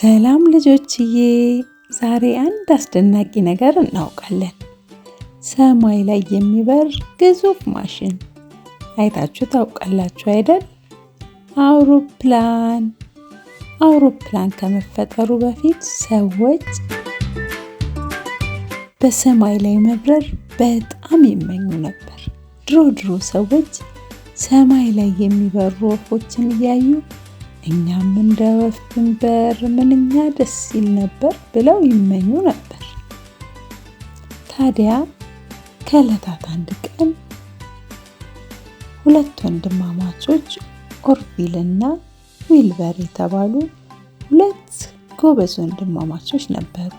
ሰላም ልጆችዬ፣ ዛሬ አንድ አስደናቂ ነገር እናውቃለን። ሰማይ ላይ የሚበር ግዙፍ ማሽን አይታችሁ ታውቃላችሁ አይደል? አውሮፕላን ከመፈጠሩ በፊት ሰዎች በሰማይ ላይ መብረር በጣም ይመኙ ነበር። ድሮ ሰዎች ሰማይ ላይ የሚበሩ ወፎችን እያዩ እኛም እንደ ወፍ ብንበር ምንኛ ደስ ይል ነበር ብለው ይመኙ ነበር። ታዲያ ከዕለታት አንድ ቀን ሁለት ወንድማማቾች ኦርቪል እና ዊልበር የተባሉ ሁለት ጎበዝ ወንድማማቾች ነበሩ።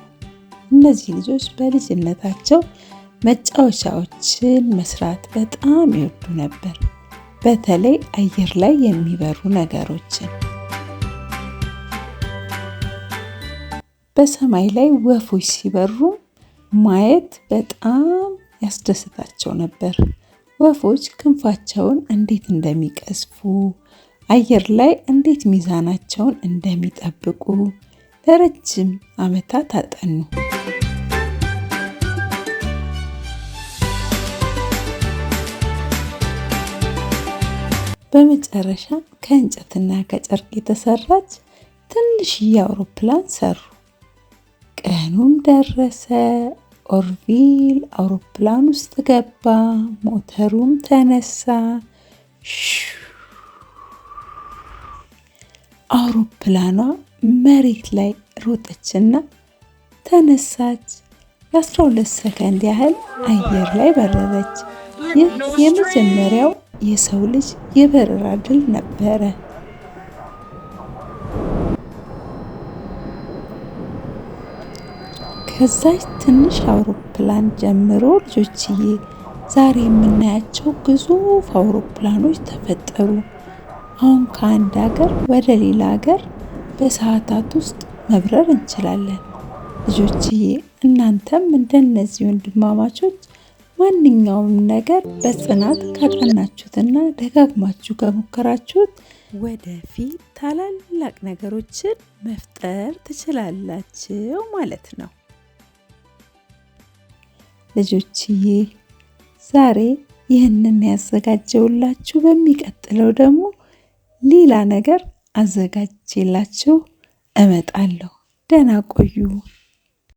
እነዚህ ልጆች በልጅነታቸው መጫወቻዎችን መስራት በጣም ይወዱ ነበር። በተለይ አየር ላይ የሚበሩ ነገሮችን። በሰማይ ላይ ወፎች ሲበሩ ማየት በጣም ያስደስታቸው ነበር። ወፎች ክንፋቸውን እንዴት እንደሚቀስፉ፣ አየር ላይ እንዴት ሚዛናቸውን እንደሚጠብቁ ለረጅም ዓመታት አጠኑ። በመጨረሻ ከእንጨትና ከጨርቅ የተሰራች ትንሽዬ አውሮፕላን ሰሩ። ቀኑም ደረሰ። ኦርቪል አውሮፕላን ውስጥ ገባ። ሞተሩም ተነሳ። አውሮፕላኗ መሬት ላይ ሮጠችና ተነሳች። ለ12 ሰከንድ ያህል አየር ላይ በረረች። ይህ የመጀመሪያው የሰው ልጅ የበረራ ድል ነበረ። ከዛች ትንሽ አውሮፕላን ጀምሮ ልጆችዬ ዛሬ የምናያቸው ግዙፍ አውሮፕላኖች ተፈጠሩ። አሁን ከአንድ ሀገር ወደ ሌላ ሀገር በሰዓታት ውስጥ መብረር እንችላለን። ልጆችዬ እናንተም እንደነዚህ ወንድማማቾች ማንኛውም ነገር በጽናት ካጠናችሁትና ደጋግማችሁ ከሞከራችሁት ወደፊት ታላላቅ ነገሮችን መፍጠር ትችላላችሁ ማለት ነው። ልጆችዬ ዛሬ ይህንን ያዘጋጀውላችሁ፣ በሚቀጥለው ደግሞ ሌላ ነገር አዘጋጅላችሁ እመጣለሁ። ደህና ቆዩ።